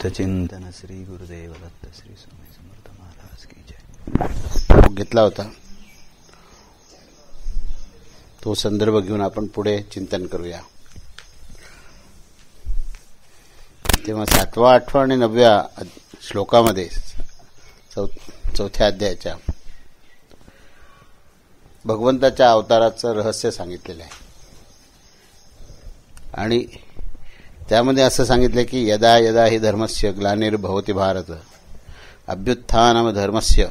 चिंतन श्री गुरुदेव दत्त श्री स्वामी समर्थ महाराज की जय. घेतला होता तो संदर्भ घेऊन आपण पुढे चिंतन करूया. तेव्हा 7वा, 8वा आणि 9व्या श्लोकामध्ये चौथ्या अध्यायाच्या भगवंताच्या अवताराचं रहस्य सांगितलेलं आहे. आणि त्यामध्ये असं सांगितलं की यदा यदा हि धर्मस्य ग्लानिर्भवति भारत अभ्युत्थानम धर्मस्य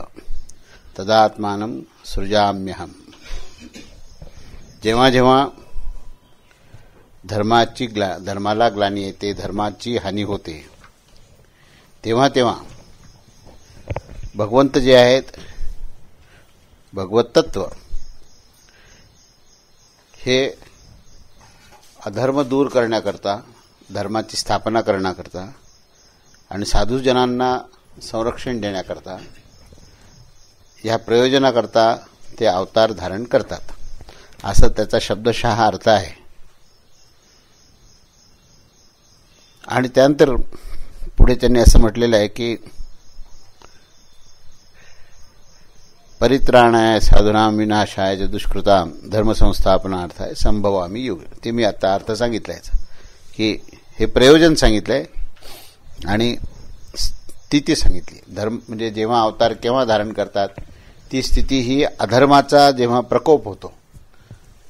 तदात्मानं सृजाम्यहम. जेव्हा जेव्हा धर्माला ग्लानी येते, धर्माची हानी होते, तेव्हा तेव्हा भगवंत जे आहेत, भगवत तत्व हे अधर्म दूर करण्याकरता, धर्माची स्थापना करण्याकरता आणि साधूजनांना संरक्षण देण्याकरता, या प्रयोजनाकरता ते अवतार धारण करतात, असं त्याचा शब्दशः अर्थ आहे. आणि त्यानंतर पुढे त्यांनी असं म्हटलेलं आहे की परित्राणाय साधूनां विनाशाय च दुष्कृतां धर्मसंस्थापनार्थाय संभवामि युगे. ते मी आता अर्थ सांगितलाय की हे प्रयोजन सांगितलंय आणि स्थिती सांगितली. धर्म म्हणजे जेव्हा अवतार केव्हा धारण करतात, ती स्थिती ही अधर्माचा जेव्हा प्रकोप होतो,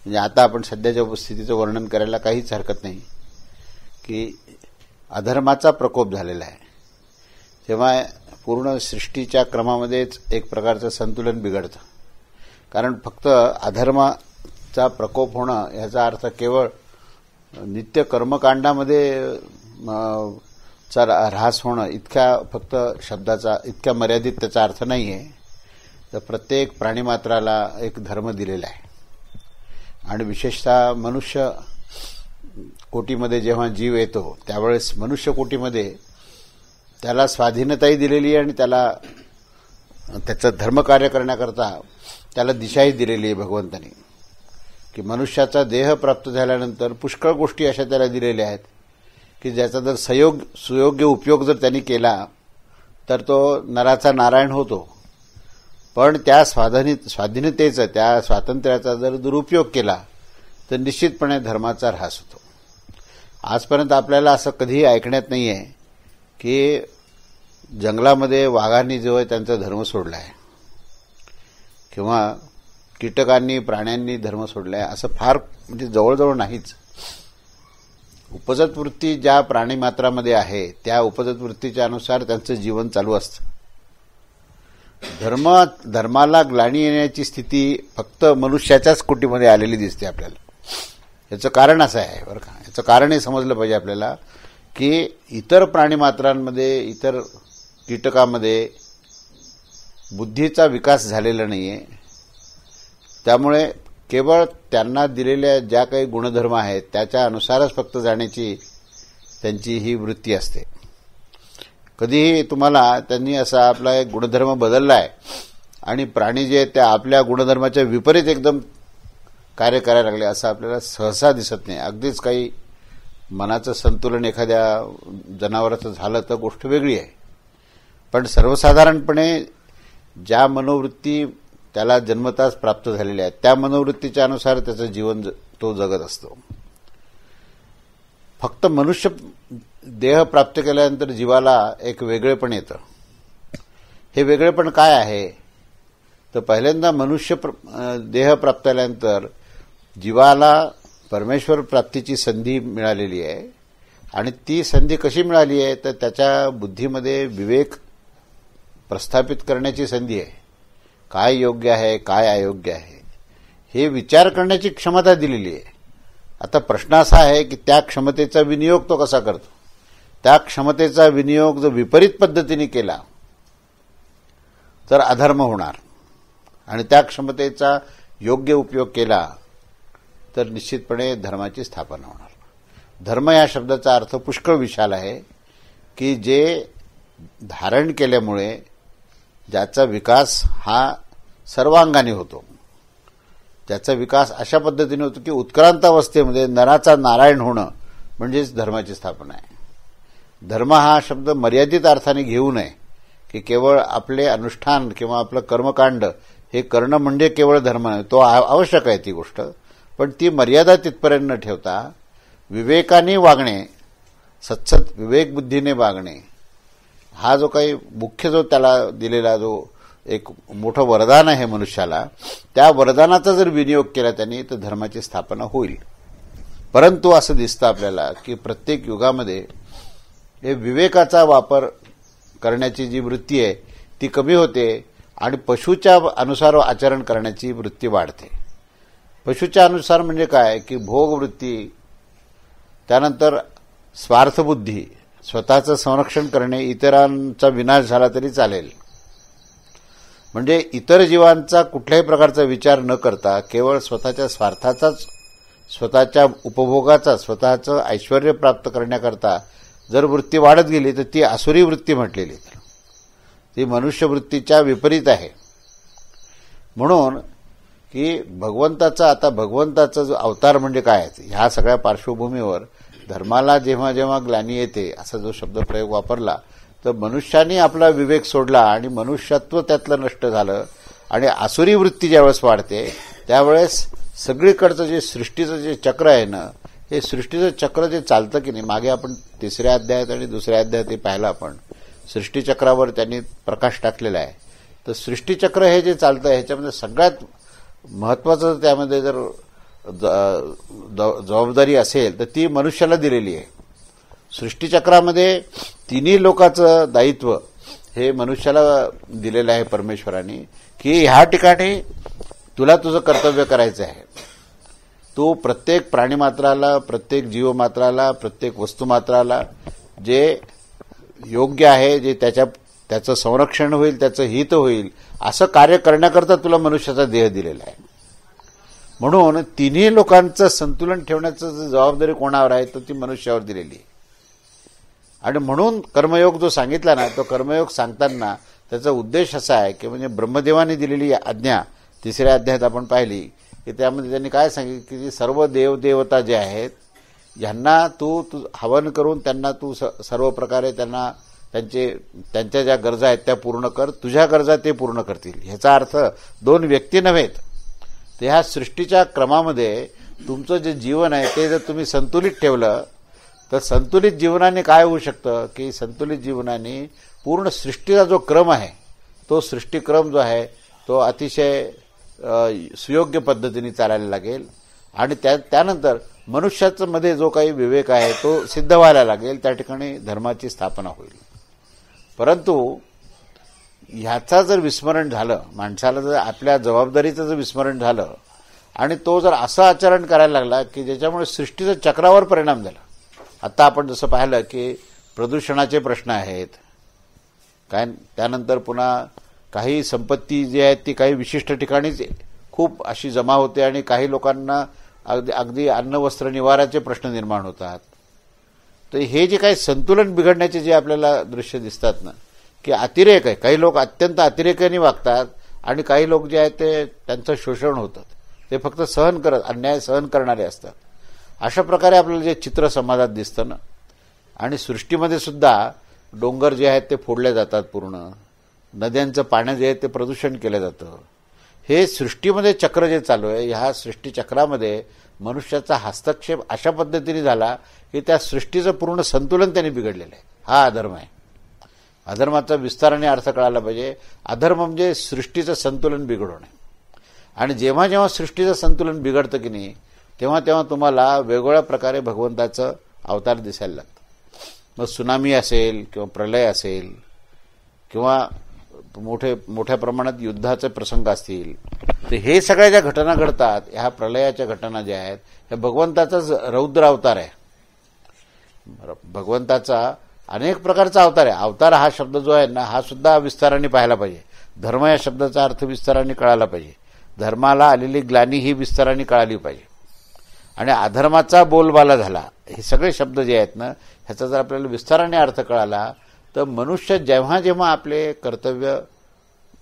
म्हणजे आता आपण सध्याच्या स्थितीचं वर्णन करायला काहीच हरकत नाही की अधर्माचा प्रकोप झालेला आहे, तेव्हा पूर्ण सृष्टीच्या क्रमामध्येच एक प्रकारचं संतुलन बिघडतं. कारण फक्त अधर्माचा प्रकोप होणं याचा अर्थ केवळ नित्य कर्मकांडामध्ये ऱ्हास होणं इतक्या फक्त शब्दाचा इतक्या मर्यादित त्याचा अर्थ नाही आहे. तर प्रत्येक प्राणीमात्राला एक धर्म दिलेला आहे. आणि विशेषतः मनुष्य कोटीमध्ये जेव्हा जीव येतो त्यावेळेस मनुष्य कोटीमध्ये त्याला स्वाधीनताही दिलेली आहे आणि त्याला त्याचं धर्मकार्य करण्याकरता त्याला दिशाही दिलेली आहे भगवंतानी. की मनुष्याचा देह प्राप्त झाल्यानंतर पुष्कळ गोष्टी अशा त्याला दिलेल्या आहेत की ज्याचा जर सुयोग्य उपयोग जर त्यांनी केला तर तो नराचा नारायण होतो. पण त्या स्वाधीनतेचा, त्या स्वातंत्र्याचा जर दुरुपयोग केला तर निश्चितपणे धर्माचा ऱ्हास होतो. आजपर्यंत आपल्याला असं कधीही ऐकण्यात नाही आहे की जंगलामध्ये वाघांनी जो आहे त्यांचा धर्म सोडला आहे किंवा कीटकांनी, प्राण्यांनी धर्म सोडला आहे, असं फार म्हणजे जवळजवळ नाहीच. उपजत वृत्ती ज्या प्राणीमात्रामध्ये आहे त्या उपजत वृत्तीच्या अनुसार त्यांचं जीवन चालू असतं. धर्माला ग्लानी येण्याची स्थिती फक्त मनुष्याच्याच कुटीमध्ये आलेली दिसते आपल्याला. याचं कारण असं आहे बरं का. याचं कारण हे समजलं पाहिजे आपल्याला की इतर प्राणीमात्रांमध्ये, इतर कीटकामध्ये बुद्धीचा विकास झालेला नाही आहे. त्यामुळे केवळ त्यांना दिलेल्या ज्या काही गुणधर्म आहेत त्याच्या अनुसारच फक्त जाण्याची त्यांची ही वृत्ती असते. कधीही तुम्हाला त्यांनी असा आपला एक गुणधर्म बदलला आहे आणि प्राणी जे त्या आपल्या गुणधर्माच्या विपरीत एकदम कार्य करायला लागले असं आपल्याला सहसा दिसत नाही. अगदीच काही मनाचं संतुलन एखाद्या जनावराचं झालं तर गोष्ट वेगळी आहे. पण सर्वसाधारणपणे ज्या मनोवृत्ती त्याला जन्मताच प्राप्त झालेल्या आहेत त्या मनोवृत्तीच्या अनुसार त्याचं जीवन तो जगत असतो. फक्त मनुष्य देह प्राप्त केल्यानंतर जीवाला एक वेगळेपण येतं. हे वेगळेपण काय आहे तर पहिल्यांदा मनुष्य देह प्राप्त झाल्यानंतर जीवाला परमेश्वर प्राप्तीची संधी मिळालेली आहे. आणि ती संधी कशी मिळाली आहे तर त्याच्या बुद्धीमध्ये विवेक प्रस्थापित करण्याची संधी आहे. काय योग्य आहे, काय अयोग्य आहे हे विचार करण्याची क्षमता दिलेली आहे. आता प्रश्न असा आहे की त्या क्षमतेचा विनियोग तो कसा करतो. त्या क्षमतेचा विनियोग जर विपरीत पद्धतीने केला तर अधर्म होणार आणि त्या क्षमतेचा योग्य उपयोग केला तर निश्चितपणे धर्माची स्थापना होणार. धर्म या शब्दाचा अर्थ पुष्कळ विशाल आहे की जे धारण केल्यामुळे ज्याचा विकास हा सर्वांगाने होतो. त्याचा विकास अशा पद्धतीने होतो की उत्क्रांत अवस्थेमध्ये नराचा नारायण होणं म्हणजेच धर्माची स्थापना आहे. धर्म हा शब्द मर्यादित अर्थाने घेऊ नये, की केवळ आपले अनुष्ठान किंवा आपलं कर्मकांड हे करणं म्हणजे केवळ धर्म नाही. तो आवश्यक आहे ती गोष्ट, पण ती मर्यादा तिथपर्यंत न ठेवता विवेकाने वागणे, सत्सत विवेकबुद्धीने वागणे, हा जो काही मुख्य जो त्याला दिलेला जो एक मोठं वरदान आहे मनुष्याला, त्या वरदानाचा जर विनियोग केला त्यांनी तर धर्माची स्थापना होईल. परंतु असं दिसतं आपल्याला की प्रत्येक युगामध्ये हे विवेकाचा वापर करण्याची जी वृत्ती आहे ती कमी होते आणि पशुच्या अनुसार आचरण करण्याची वृत्ती वाढते. पशुच्या अनुसार म्हणजे काय की भोगवृत्ती, त्यानंतर स्वार्थबुद्धी, स्वतःचं संरक्षण करणे, इतरांचा विनाश झाला तरी चालेल, म्हणजे इतर जीवांचा कुठल्याही प्रकारचा विचार न करता केवळ स्वतःच्या स्वार्थाचाच, स्वतःच्या उपभोगाचा, स्वतःचं ऐश्वर्य प्राप्त करण्याकरता जर वृत्ती वाढत गेली तर ती आसुरी वृत्ती म्हटलेली, ती मनुष्यवृत्तीच्या विपरीत आहे. म्हणून की भगवंताचा जो अवतार म्हणजे काय, ह्या सगळ्या पार्श्वभूमीवर धर्माला जेव्हा जेव्हा ग्लानी येते असा जो शब्दप्रयोग वापरला तर मनुष्याने आपला विवेक सोडला आणि मनुष्यत्व त्यातलं नष्ट झालं आणि आसुरी वृत्ती ज्यावेळेस वाढते त्यावेळेस सगळीकडचं जे सृष्टीचं जे चक्र आहे ना, हे सृष्टीचं चक्र जे चालतं की नाही, मागे आपण 3ऱ्या अध्यायात आणि 2ऱ्या अध्यायात हे पाहिलं आपण, सृष्टीचक्रावर त्यांनी प्रकाश टाकलेला आहे. तर सृष्टीचक्र हे जे चालतं ह्याच्यामध्ये सगळ्यात महत्वाचं त्यामध्ये जर जबाबदारी असेल तर ती मनुष्याला दिलेली आहे. सृष्टीचक्रामध्ये तिन्ही लोकांचं दायित्व हे मनुष्याला दिलेलं आहे परमेश्वराने, की ह्या ठिकाणी तुला तुझं कर्तव्य करायचं आहे. तू प्रत्येक प्राणीमात्राला, प्रत्येक जीवमात्राला, प्रत्येक वस्तुमात्राला जे योग्य आहे, जे त्याचं संरक्षण होईल, त्याचं हित होईल असं कार्य करण्याकरता तुला मनुष्याचा देह दिलेला आहे. म्हणून तिन्ही लोकांचं संतुलन ठेवण्याचं जबाबदारी कोणावर आहे तर ती मनुष्यावर दिलेली आहे. आणि म्हणून कर्मयोग जो सांगितला ना, तो कर्मयोग सांगताना त्याचा उद्देश असा आहे की म्हणजे ब्रह्मदेवाने दिलेली आज्ञा 3ऱ्या अध्यायात आपण पाहिली की त्यामध्ये त्यांनी काय सांगितलं की सर्व देवदेवता जे आहेत यांना तू हवन करून त्यांना तू सर्व प्रकारे त्यांना त्यांच्या ज्या गरजा आहेत त्या पूर्ण कर, तुझ्या गरजा ते पूर्ण करतील. ह्याचा अर्थ 2 व्यक्ती नव्हेत, तर ह्या सृष्टीच्या क्रमामध्ये तुमचं जे जीवन आहे ते जर तुम्ही संतुलित ठेवलं तर संतुलित जीवनाने काय होऊ शकतं की संतुलित जीवनाने पूर्ण सृष्टीचा जो क्रम आहे तो सृष्टीक्रम जो आहे तो अतिशय सुयोग्य पद्धतीने चालायला लागेल आणि त्यानंतर मनुष्याच्या मध्ये जो काही विवेक आहे तो सिद्ध व्हायला लागेल, त्या ठिकाणी धर्माची स्थापना होईल. परंतु ह्याचा जर विस्मरण झालं, माणसाला जर आपल्या जबाबदारीचं जर विस्मरण झालं आणि तो जर असं आचरण करायला लागला की ज्याच्यामुळे सृष्टीच्या चक्रावर परिणाम झाला. आता आपण जसं पाहिलं की प्रदूषणाचे प्रश्न आहेत काय, त्यानंतर पुन्हा काही संपत्ती जी आहे ती काही विशिष्ट ठिकाणीच खूप अशी जमा होते आणि काही लोकांना अगदी अन्न वस्त्र निवाराचे प्रश्न निर्माण होतात. तर हे जे काही संतुलन बिघडण्याचे जे आपल्याला दृश्य दिसतात ना की अतिरेक आहे, काही लोक अत्यंत अतिरेकाने वागतात आणि काही लोक जे आहेत ते त्यांचं शोषण होतात, ते फक्त अन्याय सहन करणारे असतात. अशा प्रकारे आपल्याला जे चित्र समाजात दिसतं ना, आणि सृष्टीमध्ये सुद्धा डोंगर जे आहेत ते फोडले जातात, पूर्ण नद्यांचं पाणी जे आहे ते प्रदूषण केलं जातं. हे सृष्टीमध्ये चक्र जे चालू आहे, ह्या सृष्टीचक्रामध्ये मनुष्याचा हस्तक्षेप अशा पद्धतीने झाला की त्या सृष्टीचं पूर्ण संतुलन त्यांनी बिघडलेलं आहे. हा अधर्म आहे. अधर्माचा विस्ताराने अर्थ कळायला पाहिजे. अधर्म म्हणजे सृष्टीचं संतुलन बिघडवणे. आणि जेव्हा जेव्हा सृष्टीचं संतुलन बिघडतं की नाही तेव्हा तेव्हा तुम्हाला वेगवेगळ्या प्रकारे भगवंताचं अवतार दिसायला लागतं. मग सुनामी असेल किंवा प्रलय असेल किंवा मोठ्या प्रमाणात युद्धाचे प्रसंग असतील, तर हे सगळ्या ज्या घटना घडतात, ह्या प्रलयाच्या घटना ज्या आहेत ह्या भगवंताचाच रौद्र अवतार आहे. भगवंताचा अनेक प्रकारचा अवतार आहे. अवतार हा शब्द जो आहे ना, हा सुद्धा विस्ताराने पाहायला पाहिजे. धर्म या शब्दाचा अर्थ विस्ताराने कळायला पाहिजे. धर्माला आलेली ग्लानी ही विस्ताराने कळाली पाहिजे. आणि अधर्माचा बोलबाला झाला, हे सगळे शब्द जे आहेत ना, ह्याचा जर आपल्याला विस्ताराने अर्थ कळाला तर मनुष्य जेव्हा जेव्हा आपले कर्तव्य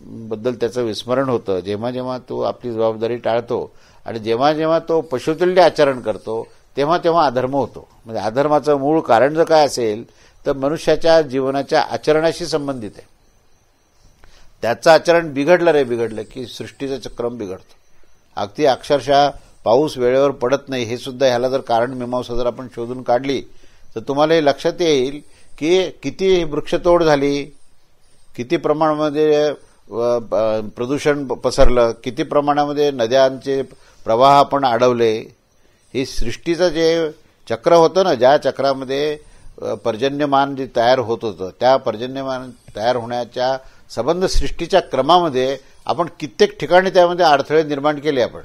बद्दल त्याचं विस्मरण होतं, जेव्हा जेव्हा तो आपली जबाबदारी टाळतो आणि जेव्हा जेव्हा तो पशुतुल्य आचरण करतो तेव्हा तेव्हा अधर्म होतो. म्हणजे अधर्माचं मूळ कारण जर काय असेल तर मनुष्याच्या जीवनाच्या आचरणाशी संबंधित आहे. त्याचं आचरण बिघडलं की सृष्टीचं चक्रम बिघडतं. अगदी अक्षरशः पाऊस वेळेवर पडत नाही हे सुद्धा ह्याला जर कारण मीमांसा जर आपण शोधून काढली तर तुम्हाला हे लक्षात येईल की किती वृक्षतोड झाली, किती प्रमाणामध्ये प्रदूषण पसरलं, किती प्रमाणामध्ये नद्यांचे प्रवाह आपण अडवले. ही सृष्टीचं जे चक्र होतं ना, ज्या चक्रामध्ये पर्जन्यमान जे तयार होत होतं त्या पर्जन्यमान तयार होण्याच्या संबंध सृष्टीच्या क्रमामध्ये आपण कित्येक ठिकाणी त्यामध्ये अडथळे निर्माण केले. आपण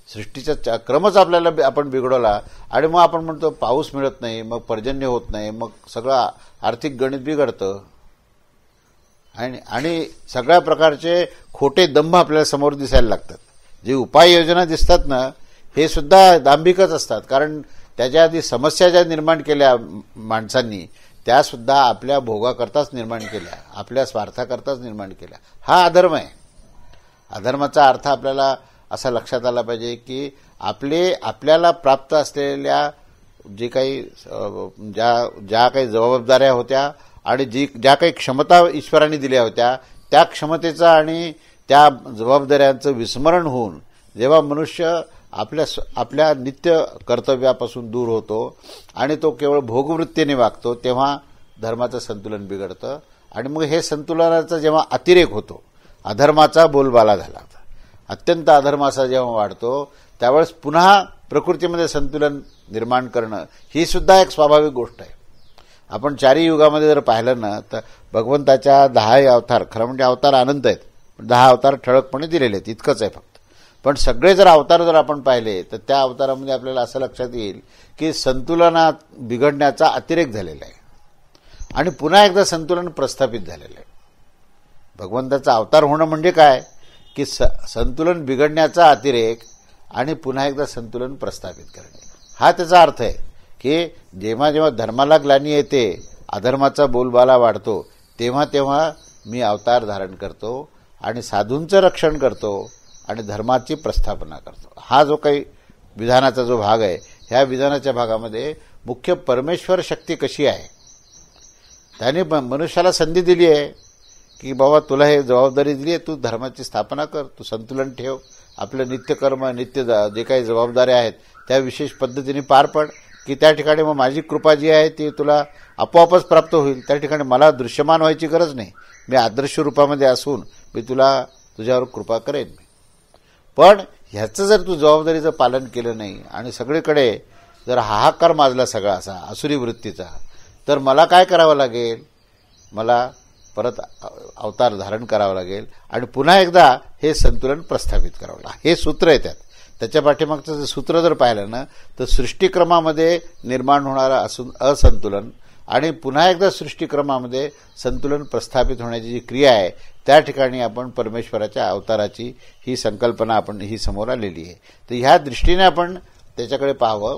सृष्टीचा क्रमच आपल्याला आपण बिघडवला आणि मग आपण म्हणतो पाऊस मिळत नाही, मग पर्जन्य होत नाही, मग सगळं आर्थिक गणित बिघडतं आणि सगळ्या प्रकारचे खोटे दंभ आपल्याला समोर दिसायला लागतात. जे उपाययोजना दिसतात ना हे सुद्धा दांभिकच असतात, कारण त्याच्या आधी समस्या ज्या निर्माण केल्या माणसांनी त्या सुद्धा आपल्या भोगाकरताच निर्माण केल्या, आपल्या स्वार्थाकरताच निर्माण केल्या. हा अधर्म आहे. अधर्माचा अर्थ आपल्याला असा लक्षात आला पाहिजे की आपल्याला प्राप्त असलेल्या जे काही ज्या काही जबाबदाऱ्या होत्या आणि ज्या काही क्षमता ईश्वराने दिल्या होत्या त्या क्षमतेचा आणि त्या जबाबदाऱ्यांचं विस्मरण होऊन जेव्हा मनुष्य आपल्या नित्य कर्तव्यापासून दूर होतो आणि तो केवळ भोगवृत्तीने वागतो तेव्हा धर्माचं संतुलन बिघडतं. आणि मग हे संतुलनाचा जेव्हा अतिरेक होतो, अधर्माचा बोलबाला झाला, अत्यंत अधर्माचा जेव्हा वाढतो त्यावेळेस पुन्हा प्रकृतीमध्ये संतुलन निर्माण करणं ही सुद्धा एक स्वाभाविक गोष्ट आहे. आपण चारही युगामध्ये जर पाहिलं ना तर भगवंताच्या 10 अवतार, खरं म्हणजे अवतार अनंत आहेत, 10 अवतार ठळकपणे दिलेले आहेत, इतकंच आहे फक्त. पण सगळे जर अवतार जर आपण पाहिले तर त्या अवतारामध्ये आपल्याला असं लक्षात येईल की संतुलनात बिघडण्याचा अतिरेक झालेला आहे आणि पुन्हा एकदा संतुलन प्रस्थापित झालेलं आहे. भगवंताचा अवतार होणं म्हणजे काय की संतुलन बिघडण्याचा अतिरेक आणि पुन्हा एकदा संतुलन प्रस्थापित करणे, हा त्याचा अर्थ आहे की जेव्हा जेव्हा धर्माला ग्लानी येते, अधर्माचा बोलबाला वाढतो, तेव्हा तेव्हा मी अवतार धारण करतो आणि साधूंचं रक्षण करतो आणि धर्माची प्रस्थापना करतो. हा जो काही विधानाचा जो भाग आहे ह्या विधानाच्या भागामध्ये मुख्य परमेश्वर शक्ती कशी आहे, त्याने मनुष्याला संधी दिली आहे की बाबा तुला हे जबाबदारी दिली आहे, तू धर्माची स्थापना कर, तू संतुलन ठेव, आपलं नित्यकर्म नित्य जे काही जबाबदाऱ्या आहेत त्या विशेष पद्धतीने पार पड की त्या ठिकाणी मग माझी कृपा जी आहे ती तुला आपोआपच प्राप्त होईल. त्या ठिकाणी मला दृश्यमान व्हायची गरज नाही, मी आदर्श रूपामध्ये असून मी तुझ्यावर कृपा करेन. पण ह्याचं जर तू जबाबदारीचं पालन केलं नाही आणि सगळीकडे जर हाहाकार माजला सगळा असा आसुरी वृत्तीचा, तर मला काय करावं लागेल, मला परत अवतार धारण करावं लागेल आणि पुन्हा एकदा हे संतुलन प्रस्थापित करावं लागेल. हे सूत्र आहे त्याच्या पाठीमागचं जे सूत्र जर पाहिलं ना तर सृष्टीक्रमामध्ये निर्माण होणारं असंतुलन आणि पुन्हा एकदा सृष्टीक्रमामध्ये संतुलन प्रस्थापित होण्याची जी क्रिया आहे त्या ठिकाणी आपण परमेश्वराच्या अवताराची ही संकल्पना आपण ही समोर आलेली आहे. तर ह्या दृष्टीने आपण त्याच्याकडे पाहावं,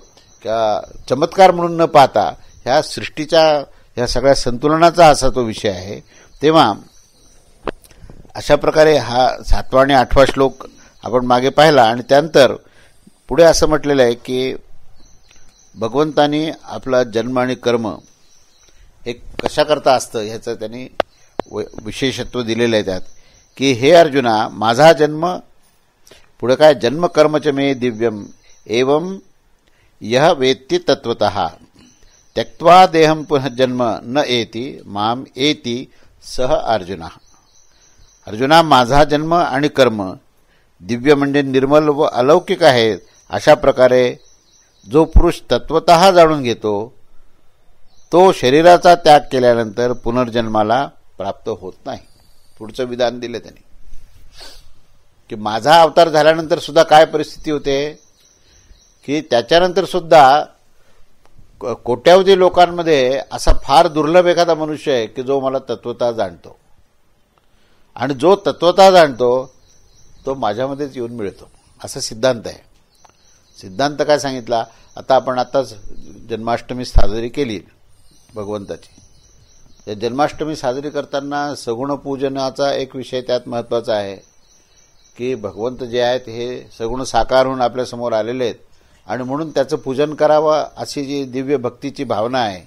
चमत्कार म्हणून न पाहता ह्या सृष्टीच्या ह्या सगळ्या संतुलनाचा असा तो विषय आहे. तेव्हा अशा प्रकारे हा 7वा आणि 8वा श्लोक आपण मागे पाहिला आणि त्यानंतर पुढे असं म्हटलेलं आहे की भगवंतानी आपला जन्म आणि कर्म हे कशाकरता असतं ह्याचं त्यांनी विशेषत्व दिलेलं आहे त्यात की हे अर्जुना, माझा जन्म पुढे काय, जन्म कर्मच मे दिव्यम एवं यह वेत्ति तत्वतः त्यक्त्वा देहम पुनः जन्म न एति माम एति सह अर्जुना. अर्जुना, माझा जन्म आणि कर्म दिव्य म्हणजे निर्मल व अलौकिक आहेत. अशा प्रकारे जो पुरुष तत्वतः जाणून घेतो तो शरीराचा त्याग केल्यानंतर पुनर्जन्माला प्राप्त होत नाही. पुढचं विधान दिलं त्यांनी की माझा अवतार झाल्यानंतर सुद्धा काय परिस्थिती होते की त्याच्यानंतर सुद्धा कोट्यावधी लोकांमध्ये असा फार दुर्लभ एखादा मनुष्य आहे की जो मला तत्वतः जाणतो आणि जो तत्वतः जाणतो तो माझ्यामध्येच येऊन मिळतो, असा सिद्धांत आहे. सिद्धांत काय सांगितला, आता आपण आताच जन्माष्टमी साजरी केली भगवंताची. या जन्माष्टमी साजरी करताना सगुण पूजनाचा एक विषय त्यात महत्त्वाचा आहे की भगवंत जे आहेत हे सगुण साकार होऊन आपल्यासमोर आलेले आहेत आणि म्हणून त्याचं पूजन करावं अशी जी दिव्य भक्तीची भावना आहे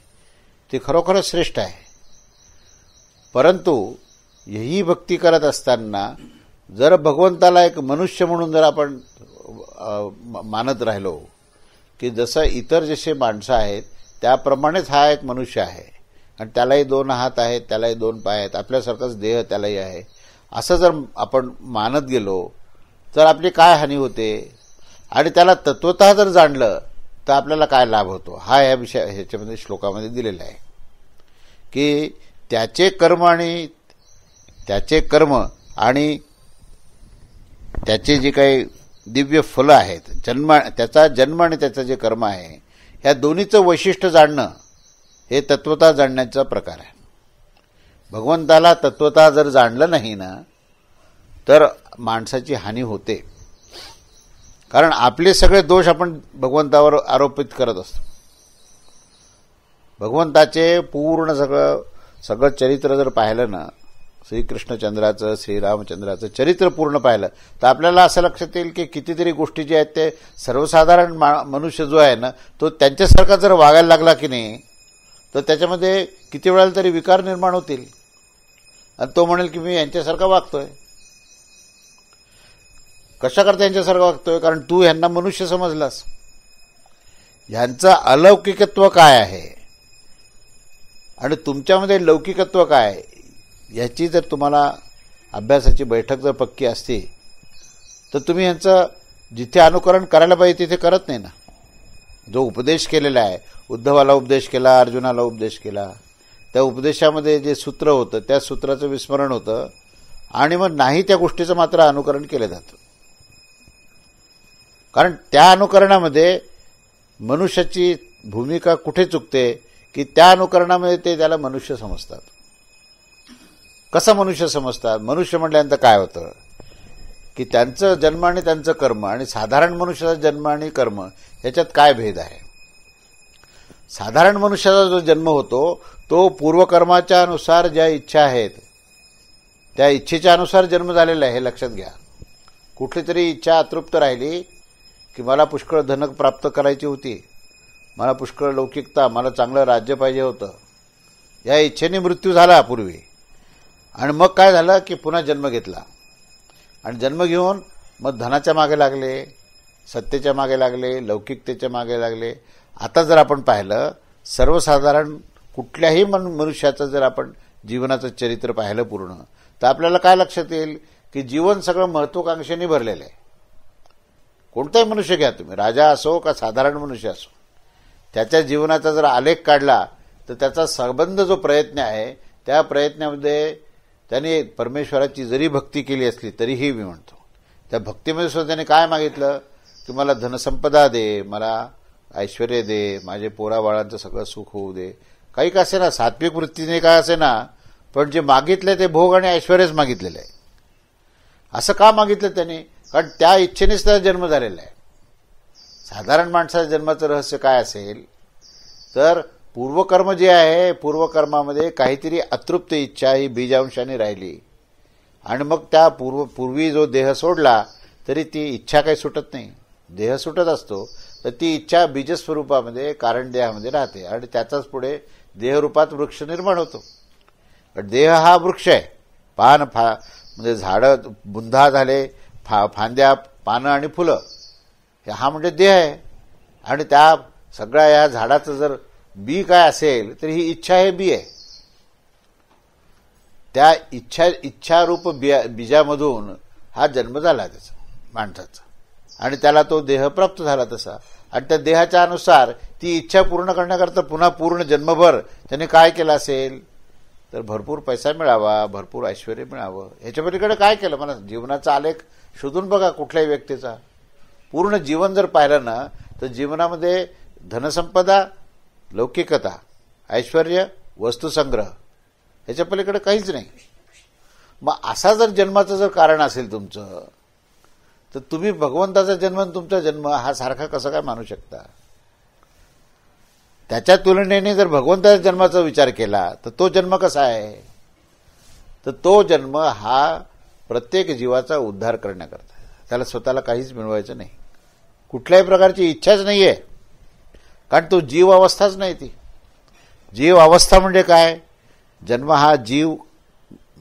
ती खरोखरच श्रेष्ठ आहे. परंतु ही भक्ती करत असताना जर भगवंताला एक मनुष्य म्हणून जर आपण मानत राहिलो की जसं इतर जसे माणसं आहेत त्याप्रमाणेच हा एक मनुष्य आहे आणि त्यालाही 2 हात आहेत, त्यालाही 2 पाय आहेत, आपल्यासारखाच देह त्यालाही आहे, असं जर आपण मानत गेलो तर आपली काय हानी होते आणि त्याला तत्वतः जर जाणलं तर आपल्याला काय लाभ होतो हा ह्याच्यामध्ये श्लोकामध्ये दिलेला आहे की त्याचे कर्म आणि त्याचे जे काही दिव्य फलं आहेत, त्याचा जन्म आणि त्याचं जे कर्म आहे ह्या दोन्हीचं वैशिष्ट्य जाणणं हे तत्वतः जाणण्याचा प्रकार आहे. भगवंताला तत्वतः जर जाणलं नाही ना तर माणसाची हानी होते. कारण आपले सगळे दोष आपण भगवंतावर आरोपित करत असतो. भगवंताचे पूर्ण सगळं चरित्र जर पाहिलं ना, श्रीकृष्णचंद्राचं श्रीरामचंद्राचं चरित्र पूर्ण पाहिलं तर आपल्याला असं लक्षात येईल की कितीतरी गोष्टी जे आहेत ते सर्वसाधारण मनुष्य जो आहे ना तो त्यांच्यासारखा जर वागायला लागला की नाही तर त्याच्यामध्ये किती वेळाला तरी विकार निर्माण होतील आणि तो म्हणेल की मी यांच्यासारखा वागतोय. कशा करता यांच्यासारखं वागतोय? कारण तू ह्यांना मनुष्य समजलास. ह्यांचं अलौकिकत्व काय आहे आणि तुमच्यामध्ये लौकिकत्व काय आहे याची जर तुम्हाला अभ्यासाची बैठक जर पक्की असते तर तुम्ही ह्यांचं जिथे अनुकरण करायला पाहिजे तिथे करत नाही ना. जो उपदेश केलेला आहे, उद्धवाला उपदेश केला, अर्जुनाला उपदेश केला, त्या उपदेशामध्ये जे सूत्र होतं त्या सूत्राचं विस्मरण होतं आणि मग नाही त्या गोष्टीचं मात्र अनुकरण केलं जातं. कारण त्या अनुकरणामध्ये मनुष्याची भूमिका कुठे चुकते की त्या अनुकरणामध्ये ते त्याला मनुष्य समजतात. कसं मनुष्य समजतात? मनुष्य म्हटल्यानंतर काय होतं की त्यांचं जन्म आणि त्यांचं कर्म आणि साधारण मनुष्याचा जन्म आणि कर्म याच्यात काय भेद आहे? साधारण मनुष्याचा जो जन्म होतो तो पूर्वकर्माच्या अनुसार ज्या इच्छा आहेत त्या इच्छेच्या अनुसार जन्म झालेला आहे हे लक्षात घ्या. कुठली तरी इच्छा अतृप्त राहिली की मला पुष्कळ धन प्राप्त करायची होती, मला पुष्कळ लौकिकता, मला चांगलं राज्य पाहिजे होतं, या इच्छेने मृत्यू झाला पूर्वी आणि मग काय झालं की पुन्हा जन्म घेतला आणि जन्म घेऊन मग धनाच्या मागे लागले, सत्तेच्या मागे लागले, लौकिकतेच्या मागे लागले. आता जर आपण पाहिलं सर्वसाधारण कुठल्याही मनुष्याचं जर आपण जीवनाचं चरित्र पाहिलं पूर्ण तर आपल्याला काय लक्षात येईल की जीवन सगळं महत्वाकांक्षेने भरलेलं आहे. कोणताही मनुष्य घ्या तुम्ही, राजा असो का साधारण मनुष्य असो, त्याच्या जीवनाचा जर आलेख काढला तर त्याचा संबंध जो प्रयत्न आहे त्या प्रयत्नामध्ये त्याने परमेश्वराची जरी भक्ती केली असली तरीही मी म्हणतो त्या भक्तीमध्ये सुद्धा त्याने काय मागितलं की मला धनसंपदा दे, मला ऐश्वर्य दे, माझे पोराबाळांचं सगळं सुख होऊ दे. काही का असे ना, सात्विक वृत्तीने काय असे ना, पण जे मागितले ते भोग आणि ऐश्वर्यच मागितलेलं आहे. असं का मागितलं त्याने? कारण त्या इच्छेनेच त्याचा जन्म झालेला आहे. साधारण माणसाच्या जन्माचं रहस्य काय असेल तर पूर्वकर्म जे आहे, पूर्वकर्मामध्ये काहीतरी अतृप्त इच्छा ही बीजांशाने राहिली आणि मग त्या पूर्वी जो देह सोडला तरी ती इच्छा काही सुटत नाही. देह सुटत असतो तर ती इच्छा बीजस्वरूपामध्ये कारण देहामध्ये राहते आणि त्याचाच पुढे देहरूपात वृक्ष निर्माण होतो. देह हा वृक्ष आहे. म्हणजे झाडं बुंधा झाले, फांद्या, पानं आणि फुलं, हा म्हणजे देह आहे आणि त्या सगळ्या या झाडाचं जर बी काय असेल तर ही इच्छा हे बी आहे. त्या इच्छारूप बीजामधून हा जन्म झाला त्याचा माणसाचा आणि त्याला तो देह प्राप्त झाला तसा आणि त्या देहाच्या अनुसार ती इच्छा पूर्ण करण्याकरता पुन्हा पूर्ण जन्मभर त्याने काय केलं असेल तर भरपूर पैसा मिळावा, भरपूर ऐश्वर्य मिळावं. ह्याच्या पलीकडे काय केलं? मला जीवनाचा आलेख शोधून बघा कुठल्याही व्यक्तीचा. पूर्ण जीवन जर पाहिलं ना तर जीवनामध्ये धनसंपदा, लौकिकता, ऐश्वर्य, वस्तुसंग्रह ह्याच्या पलीकडे काहीच नाही. मग असा जर जन्माचं जर कारण असेल तुमचं तर तुम्ही भगवंताचा जन्म आणि तुमचा जन्म हा सारखा कसा काय मानू शकता? त्याच्या तुलनेने जर भगवंताच्या जन्माचा विचार केला तर तो जन्म कसा आहे? तर तो जन्म हा प्रत्येक जीवाचा उद्धार करण्याकरता, त्याला स्वतःला काहीच मिळवायचं नाही, कुठल्याही प्रकारची इच्छाच नाहीये, कारण तो जीव अवस्थाच नाही ती. जीव अवस्था म्हणजे काय? जन्म हा जीव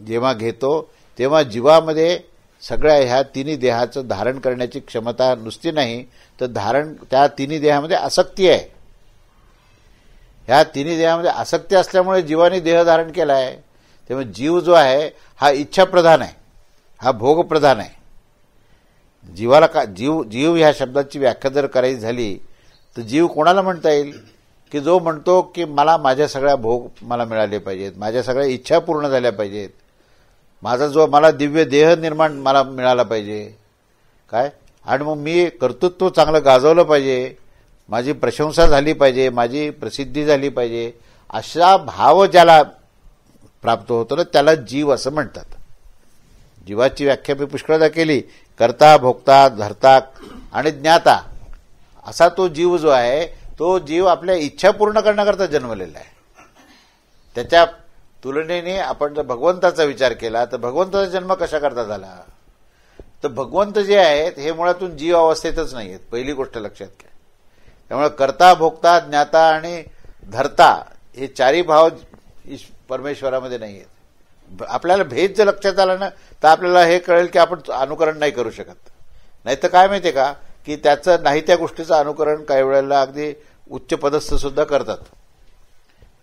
जेव्हा घेतो तेव्हा जीवामध्ये सगळ्या ह्या तिन्ही देहाचं धारण करण्याची क्षमता नुसती नाही, तर त्या तिन्ही देहामध्ये आसक्ती आहे. ह्या तिन्ही देहामध्ये आसक्ती असल्यामुळे जीवाने देह धारण केला आहे. तेव्हा जीव जो आहे हा इच्छाप्रधान आहे, हा भोगप्रधान आहे. जीवाला जीव ह्या शब्दाची व्याख्या जर करायची झाली तर जीव कोणाला म्हणता येईल? की जो म्हणतो की माझ्या सगळ्या भोग मला मिळाले पाहिजेत, माझ्या सगळ्या इच्छा पूर्ण झाल्या पाहिजेत, मला दिव्य देह निर्माण मला मिळाला पाहिजे काय, आणि मग मी कर्तृत्व चांगलं गाजवलं पाहिजे, माझी प्रशंसा झाली पाहिजे, माझी प्रसिद्धी झाली पाहिजे, असा भाव ज्याला प्राप्त होतो ना त्याला जीव असं म्हणतात. जीवाची व्याख्या मी पुष्कळदा केली. कर्ता, भोक्ता, धर्ता आणि ज्ञाता असा तो जीव जो आहे तो जीव आपल्या इच्छा पूर्ण करण्याकरता जन्मलेला आहे. त्याच्या तुलनेने आपण जर भगवंताचा विचार केला तर भगवंताचा जन्म कशा करता झाला? तर भगवंत जे आहेत हे मुळातून जीव अवस्थेतच नाही आहेत, पहिली गोष्ट लक्षात घ्या. त्यामुळे कर्ता, भोक्ता, ज्ञाता आणि धर्ता हे चारही भाव परमेश्वरामध्ये नाही आहेत. आपल्याला भेद जर लक्षात आला ना तर आपल्याला हे कळेल की आपण अनुकरण नाही करू शकत. नाही तर काय माहितीये का की त्याचं नाही त्या गोष्टीचं अनुकरण काही वेळेला अगदी उच्च पदस्थ सुद्धा करतात.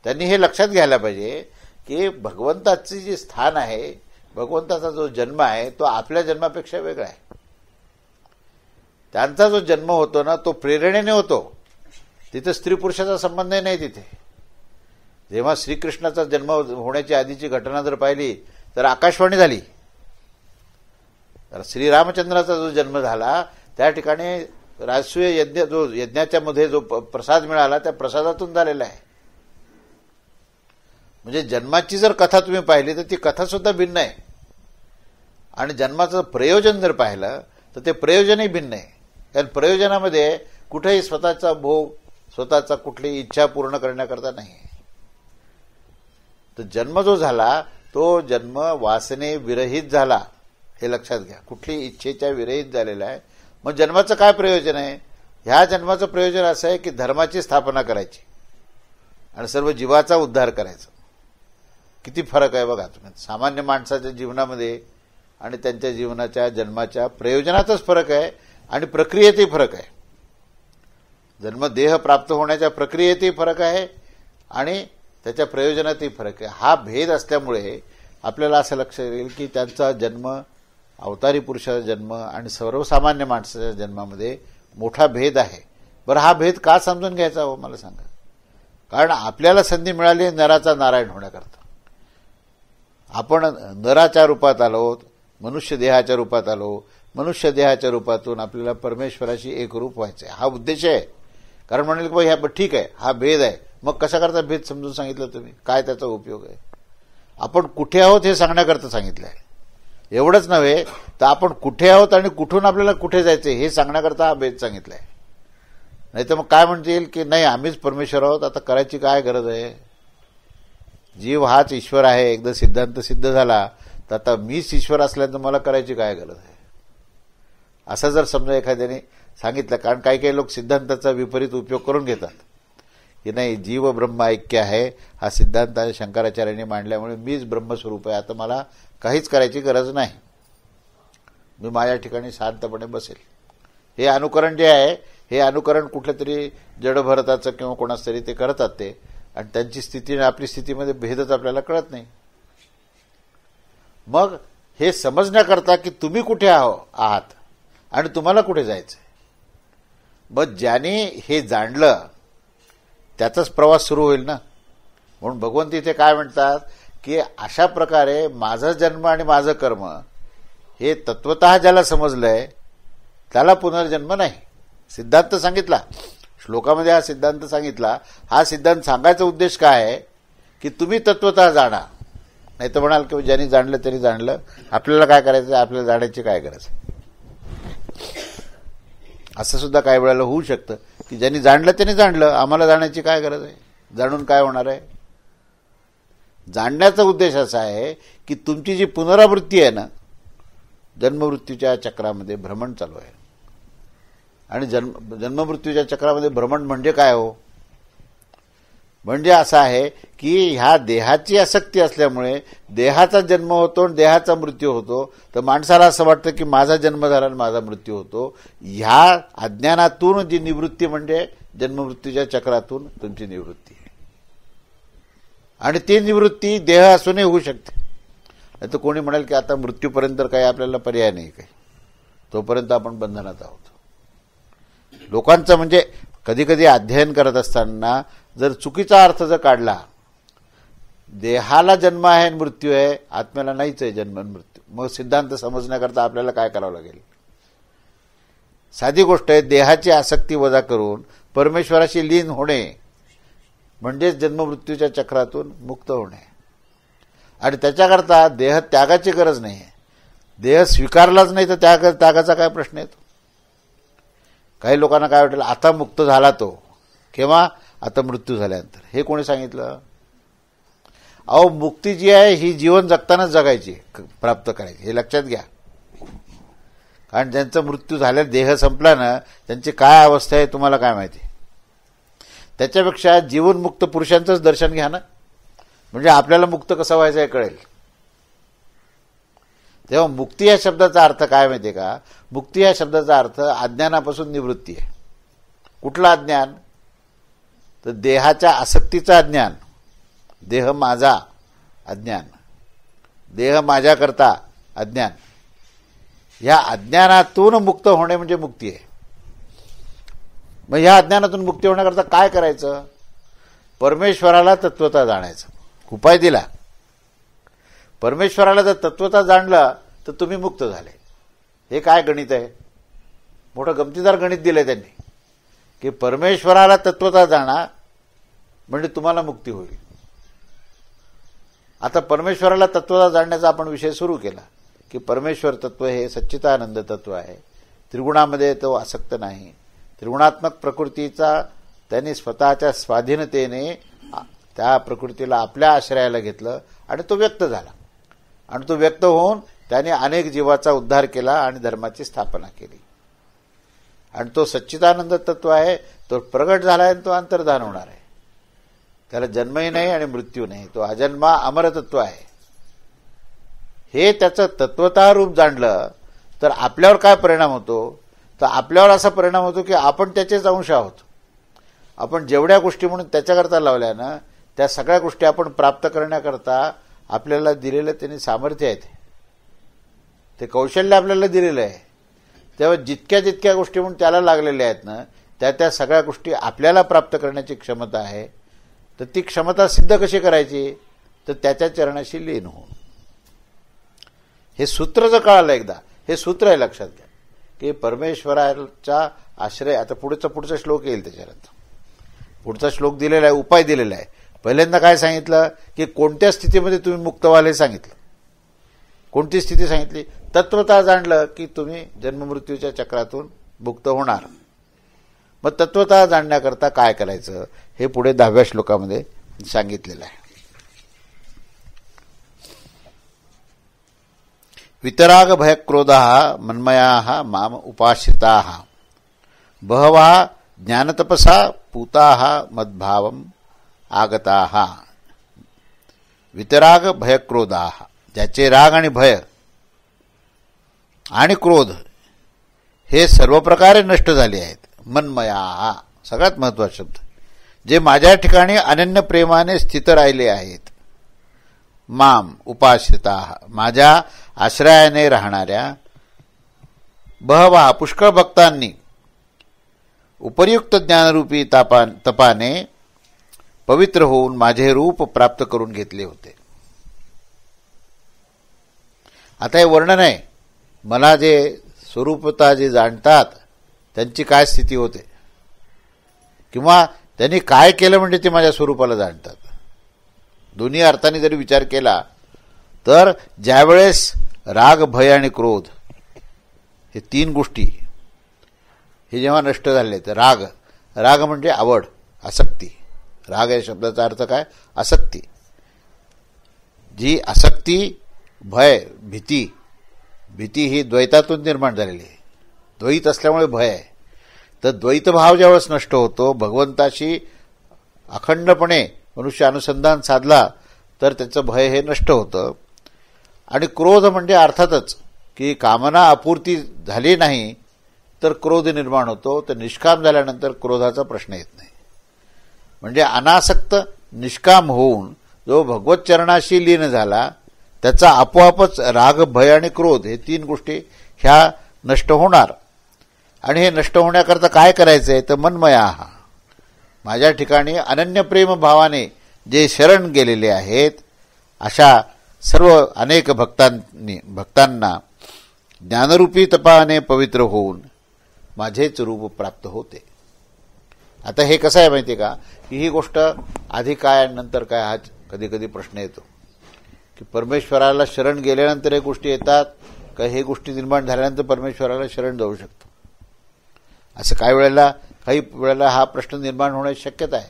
त्यांनी हे लक्षात घ्यायला पाहिजे की भगवंताचे जे स्थान आहे, भगवंताचा जो जन्म आहे तो आपल्या जन्मापेक्षा वेगळा आहे. त्यांचा जो जन्म होतो ना तो प्रेरणेने होतो. तिथे स्त्री पुरुषाचा संबंध नाही. तिथे जेव्हा श्रीकृष्णाचा जन्म होण्याची आधीची घटना जर पाहिली तर आकाशवाणी झाली. तर श्रीरामचंद्राचा जो जन्म झाला त्या ठिकाणी राजसूय यज्ञ जो यज्ञाच्या मध्ये जो प्रसाद मिळाला त्या प्रसादातून झालेला आहे. म्हणजे जन्माची जर कथा तुम्ही पाहिली तर ती कथा सुद्धा भिन्न आहे, आणि जन्माचं प्रयोजन जर पाहिलं तर ते प्रयोजनही भिन्न आहे. कारण प्रयोजनामध्ये कुठेही स्वतःचा भोग, स्वतःचा कुठली इच्छा पूर्ण करण्याकरता नाही. तर जन्म जो झाला तो जन्म वासने विरहित झाला, हे लक्षात घ्या. कुठली इच्छेच्या विरहित झालेला आहे. मग जन्माचं काय प्रयोजन आहे? ह्या जन्माचं प्रयोजन असं आहे की धर्माची स्थापना करायची आणि सर्व जीवाचा उद्धार करायचा. किती फरक आहे बघा तुम्ही. सामान्य माणसाच्या जीवनामध्ये आणि त्यांच्या जीवनाच्या जन्माच्या प्रयोजनातच फरक आहे आणि प्रक्रियेतही फरक आहे. जन्मदेह प्राप्त होण्याच्या प्रक्रियेतही फरक आहे आणि त्याच्या प्रयोजनातही फरक आहे. हा भेद असल्यामुळे आपल्याला असं लक्षात येईल की त्यांचा जन्म, अवतारी पुरुषाचा जन्म आणि सर्वसामान्य माणसाच्या जन्मामध्ये मोठा भेद आहे. बरं, हा भेद का समजून घ्यायचा हो मला सांगा? कारण आपल्याला संधी मिळाली नराचा नारायण होण्याकरता. आपण नराच्या रूपात आलो, मनुष्य देहाच्या रूपात आलो. मनुष्य देहाच्या रूपातून आपल्याला परमेश्वराशी एकरूप व्हायचं हा उद्देश आहे. कारण म्हणेल की ह्या ठीक आहे, हा भेद आहे, मग कशा करता भेद समजून सांगितलं तुम्ही? काय त्याचा उपयोग आहे? आपण कुठे आहोत हे सांगण्याकरता सांगितलं आहे. एवढंच नव्हे तर आपण कुठे आहोत आणि कुठून आपल्याला कुठे जायचं हे सांगण्याकरता हा भेद सांगितला आहे. नाही तर मग काय म्हणता येईल की नाही आम्हीच परमेश्वर आहोत, आता करायची काय गरज आहे? जीव हाच ईश्वर आहे, एकदा सिद्धांत सिद्ध झाला तर आता मीच ईश्वर असल्यानंतर मला करायची काय गरज आहे? असं जर समजा एखाद्याने सांगितलं. कारण काही काही लोक सिद्धांताचा विपरीत उपयोग करून घेतात की नाही जीव ब्रह्म ऐक्य आहे हा सिद्धांत शंकराचार्यांनी मांडल्यामुळे मीच ब्रह्मस्वरूप आहे, आता मला काहीच करायची गरज नाही, मी माझ्या ठिकाणी शांतपणे बसेल. हे अनुकरण जे आहे हे अनुकरण कुठल्या तरी जडभरताचं किंवा कोणाच तरी ते करतात ते, आणि त्यांची स्थिती आणि आपली स्थितीमध्ये भेदच आपल्याला कळत नाही. मग हे समजण्याकरता की तुम्ही कुठे आहात आणि तुम्हाला कुठे जायचंय, मग ज्याने हे जाणलं त्याचाच प्रवास सुरू होईल ना. म्हणून भगवंत इथे काय म्हणतात की अशा प्रकारे माझा जन्म आणि माझं कर्म हे तत्वतः ज्याला समजलंय त्याला पुनर्जन्म नाही. सिद्धांत सांगितला, श्लोकामध्ये हा सिद्धांत सांगितला. हा सिद्धांत सांगायचा उद्देश काय आहे की तुम्ही तत्वतः जाणा. नाही तर म्हणाल की ज्यांनी जाणलं त्यांनी जाणलं, आपल्याला काय करायचं, आपल्याला जाण्याची काय गरज आहे? असं सुद्धा काही वेळेला होऊ शकतं की ज्यांनी जाणलं त्यांनी जाणलं, आम्हाला जाण्याची काय गरज आहे? जाणून काय होणार आहे? जाणण्याचा उद्देश असा आहे की तुमची जी पुनरावृत्ती आहे ना, जन्ममृत्यूच्या चक्रामध्ये भ्रमण चालू आहे. आणि जन्ममृत्यूच्या चक्रामध्ये भ्रमण म्हणजे काय हो? म्हणजे असं आहे की ह्या देहाची आसक्ती असल्यामुळे देहाचा जन्म होतो आणि देहाचा मृत्यू होतो. तर माणसाला असं वाटतं की माझा जन्म झाला आणि माझा मृत्यू होतो. ह्या अज्ञानातून जी निवृत्ती म्हणजे जन्ममृत्यूच्या चक्रातून तुमची निवृत्ती आहे. आणि ती निवृत्ती देह असूनही होऊ शकते. नाही तर कोणी म्हणाल की आता मृत्यूपर्यंत काही आपल्याला पर्याय नाही, काही तोपर्यंत आपण बंधनात आहोत. लोकांचं म्हणजे कधी कधी अध्ययन करत असताना जर चुकीचा अर्थ जर काढला, देहाला जन्म आहे आणि मृत्यू आहे, आत्म्याला नाहीच आहे जन्म आणि मृत्यू, मग सिद्धांत समजण्याकरता आपल्याला काय करावं लागेल? साधी गोष्ट आहे, देहाची आसक्ती वजा करून परमेश्वराशी लीन होणे म्हणजेच जन्ममृत्यूच्या चक्रातून मुक्त होणे. आणि त्याच्याकरता देह त्यागाची गरज नाही आहे. देह स्वीकारलाच नाही तर त्यागाचा काय प्रश्न येतो? काही लोकांना काय वाटेल, आता मुक्त झाला तो केव्हा? आता मृत्यू झाल्यानंतर. हे कोणी सांगितलं? अहो, मुक्ती जी आहे ही जीवन जगतानाच जगायची, प्राप्त करायची, हे लक्षात घ्या. कारण ज्यांचा मृत्यू झाल्या देह संपला ना, त्यांची काय अवस्था आहे तुम्हाला काय माहिती. त्याच्यापेक्षा जीवनमुक्त पुरुषांचंच दर्शन घ्या ना, म्हणजे आपल्याला मुक्त कसं व्हायचं हे कळेल. तेव्हा मुक्ती या शब्दाचा अर्थ काय माहिती आहे का? मुक्ती या शब्दाचा अर्थ अज्ञानापासून निवृत्ती आहे. कुठलं अज्ञान? तर देहाच्या आसक्तीचं अज्ञान, देह माझा अज्ञान, देह माझ्याकरता अज्ञान. ह्या अज्ञानातून मुक्त होणे म्हणजे मुक्ती आहे. मग ह्या अज्ञानातून मुक्ती होण्याकरता काय करायचं? परमेश्वराला तत्वता जाणायचं. उपाय दिला. परमेश्वराला जर तत्वता जाणलं तर तुम्ही मुक्त झाले. हे काय गणित आहे? मोठं गमतीदार गणित दिलंय त्यांनी की परमेश्वराला तत्वता जाणा म्हणजे तुम्हाला मुक्ती होईल. आता परमेश्वराला तत्वता जाणण्याचा आपण विषय सुरू केला की परमेश्वर तत्व हे सच्चिदानंद तत्व आहे. त्रिगुणामध्ये तो आसक्त नाही. त्रिगुणात्मक प्रकृतीचा त्यांनी स्वतःच्या स्वाधीनतेने त्या प्रकृतीला आपल्या आश्रयाला घेतलं आणि तो व्यक्त झाला. आणि तो व्यक्त होऊन त्याने अनेक जीवाचा उद्धार केला आणि धर्माची स्थापना केली. आणि तो सच्चिदानंद तत्व आहे, तो प्रगट झाला आणि तो अंतर्धान होणार आहे. त्याला जन्मही नाही आणि मृत्यू नाही. तो अजन्मा अमरतत्व आहे. हे त्याचं तत्वता रूप जाणलं तर आपल्यावर काय परिणाम होतो? तर आपल्यावर असा परिणाम होतो की आपण त्याचेच अंश आहोत. आपण जेवढ्या गोष्टी म्हणून त्याच्याकरता लावल्यानं त्या सगळ्या गोष्टी आपण प्राप्त करण्याकरता आपल्याला दिलेलं त्यांनी सामर्थ्य आहे, ते कौशल्य आपल्याला दिलेलं आहे. तेव्हा जितक्या जितक्या गोष्टी म्हणून त्याला लागलेल्या आहेत ना, त्या सगळ्या गोष्टी आपल्याला प्राप्त करण्याची क्षमता आहे. तर ती क्षमता सिद्ध कशी करायची? तर त्याच्या चरणाशी लीन होऊन. हे सूत्र जर कळालं एकदा, हे सूत्र आहे लक्षात घ्या की परमेश्वराचा आश्रय. आता पुढचा श्लोक येईल त्याच्यानंतर. पुढचा श्लोक दिलेला आहे, उपाय दिलेला आहे. पहिल्यांदा काय सांगितलं की कोणत्या स्थितीमध्ये तुम्ही मुक्त व्हाल हे सांगितलं. कोणती स्थिती सांगितली? तत्वता जाणलं की तुम्ही जन्ममृत्यूच्या चक्रातून मुक्त होणार. मग तत्वता जाणण्याकरता काय करायचं हे पुढे 10व्या श्लोकामध्ये सांगितलेलं आहे. वितराग भयक्रोधाः मन्मयाः माम उपाश्रिताः बहवः ज्ञानतपसा पूताः मद्भावम् आगताः. वितराग भयक्रोधाः, ज्याचे राग आणि भय आणि क्रोध हे सर्व प्रकारे नष्ट झाले आहेत. मन्मयाः सगळ्यात महत्त्वाचा शब्द, जे माझ्या ठिकाणी अनन्य प्रेमाने स्थित राहिले आहेत. माम उपाश्रिताः, माझ्या आश्रयाने राहणाऱ्या. बहवा पुष्कळ भक्तांनी उपर्युक्त ज्ञानरूपी तपाने पवित्र होऊन माझे रूप प्राप्त करून घेतले होते. आता हे वर्णन आहे. मला जे स्वरूपता जे जाणतात त्यांची काय स्थिती होते, किंवा त्यांनी काय केलं म्हणजे ते माझ्या स्वरूपाला जाणतात. दोन्ही अर्थाने जरी विचार केला तर ज्यावेळेस राग भय आणि क्रोध हे तीन गोष्टी हे जेव्हा नष्ट झाले, तर राग म्हणजे आवड, आसक्ती. राग या शब्दाचा अर्थ काय? आसक्ती. जी आसक्ती, भय, भीती ही द्वैतातून निर्माण झालेली आहे. द्वैत असल्यामुळे भय आहे. तर द्वैत भाव ज्यावेळेस नष्ट होतो, भगवंताशी अखंडपणे मनुष्य अनुसंधान साधला तर त्याचं भय हे नष्ट होतं. आणि क्रोध म्हणजे अर्थातच की कामना अपूर्ती झाली नाही तर क्रोध निर्माण होतो. तर निष्काम झाल्यानंतर क्रोधाचा प्रश्न येत नाही. म्हणजे अनासक्त निष्काम होऊन जो भगवत चरणाशी लीन झाला त्याचा आपोआपच राग, भय आणि क्रोध हे तीन गोष्टी ह्या नष्ट होणार. आणि हे नष्ट होण्याकरता काय करायचंय तर मनमया, माझ्या ठिकाणी अनन्य प्रेम भावाने जे शरण गेलेले आहेत अशा सर्व अनेक भक्तांना ज्ञानरूपी तपाने पवित्र होऊन माझेच रूप प्राप्त होते. आता हे कसं आहे माहिती आहे का, की ही गोष्ट आधी काय आणि नंतर काय हा कधी कधी प्रश्न येतो की परमेश्वराला शरण गेल्यानंतर हे गोष्टी येतात का हे गोष्टी निर्माण झाल्यानंतर परमेश्वराला शरण जाऊ शकतो. असं काही वेळेला हा प्रश्न निर्माण होण्याची शक्यता आहे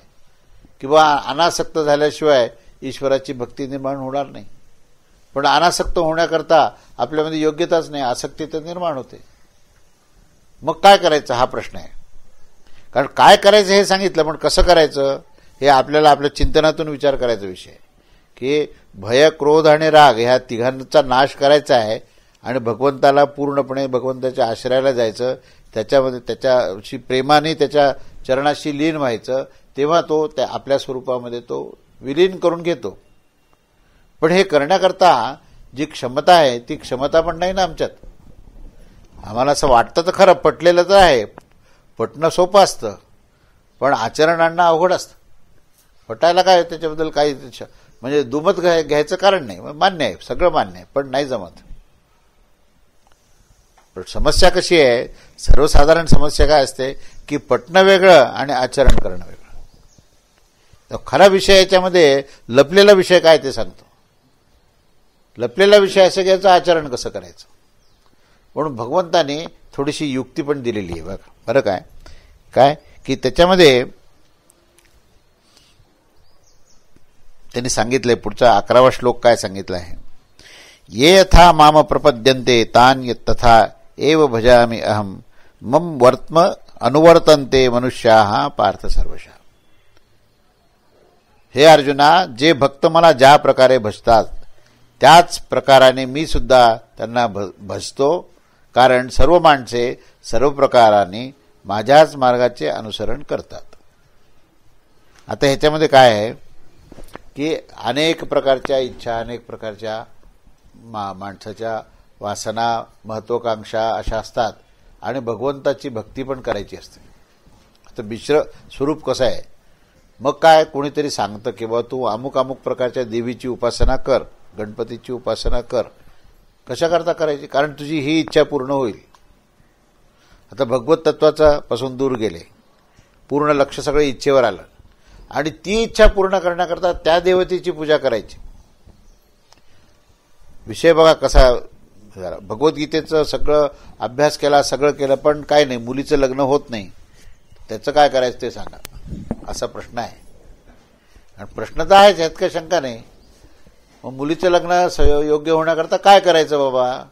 किंवा अनासक्त झाल्याशिवाय ईश्वराची भक्ती निर्माण होणार नाही. पण अनासक्त होण्याकरता आपल्यामध्ये योग्यताच नाही, आसक्ती तर निर्माण होते. मग काय करायचं हा प्रश्न आहे. कारण काय करायचं हे सांगितलं, पण कसं करायचं हे आपल्याला आपल्या चिंतनातून विचार करायचा विषय आहे की भय, क्रोध आणि राग ह्या तिघांचा नाश करायचा आहे आणि भगवंताला पूर्णपणे भगवंताच्या आश्रयाला जायचं, त्याच्यामध्ये त्याच्याशी प्रेमाने त्याच्या चरणाशी लीन व्हायचं. तेव्हा तो त्या आपल्या स्वरूपामध्ये तो विलीन करून घेतो. पण हे करण्याकरता जी क्षमता आहे ती क्षमता पण नाही ना आमच्यात. आम्हाला असं वाटतं तर खरं, पटलेलं तर आहे, पटणं सोपं असतं, पण आचरण आणणं अवघड असतं. पटायला काय त्याच्याबद्दल काही म्हणजे दुमत घ्यायचं कारण नाही, मान्य आहे, सगळं मान्य आहे, पण नाही जमत. पण समस्या कशी आहे, सर्वसाधारण समस्या काय असते की पटणं वेगळं आणि आचरण करणं वेगळं. तर खरा विषय याच्यामध्ये लपलेला विषय काय ते सांगतो. लपलेला विषय असं घ्यायचं, आचरण कसं करायचं. म्हणून भगवंताने थोडीशी युक्ती पण दिलेली आहे बघा. बरं काय की त्याच्यामध्ये त्यांनी सांगितलंय, पुढचा 11वा श्लोक काय सांगितला आहे, ये यथा माम प्रपद्यन्ते तान तथा एव भजामि अहम मम वर्त्म अनुवर्तन्ते मनुष्याः पार्थ सर्वशः. हे अर्जुना, जे भक्त मला ज्या प्रकारे भजतात त्याच प्रकाराने मी सुद्धा त्यांना भजतो, कारण सर्व माणसे सर्व प्रकाराने माझ्याच मार्गाचे अनुसरण करतात. आता ह्याच्यामध्ये काय आहे की अनेक प्रकारच्या इच्छा, अनेक प्रकारच्या माणसाच्या वासना, महत्वाकांक्षा अशा असतात आणि भगवंताची भक्ती पण करायची असते. आता मिश्र स्वरूप कसं आहे, मग काय कोणीतरी सांगतं की बाबा तू अमुक अमुक प्रकारच्या देवीची उपासना कर, गणपतीची उपासना कर. कशा करता करायची, कारण तुझी ही इच्छा पूर्ण होईल. आता भगवत तत्वाचा पासून दूर गेले, पूर्ण लक्ष सगळं इच्छेवर आलं आणि ती इच्छा पूर्ण करण्याकरता त्या देवतेची पूजा करायची. विषय बघा कसा झाला. भगवद्गीतेचं सगळं अभ्यास केला, सगळं केलं, पण काय नाही, मुलीचं लग्न होत नाही. त्याचं काय करायचं ते सांगा, असा प्रश्न आहे. आणि प्रश्न तर आहेच, यात काही शंका नाही. मग मुलीचं लग्न योग्य होण्याकरता काय करायचं बाबा.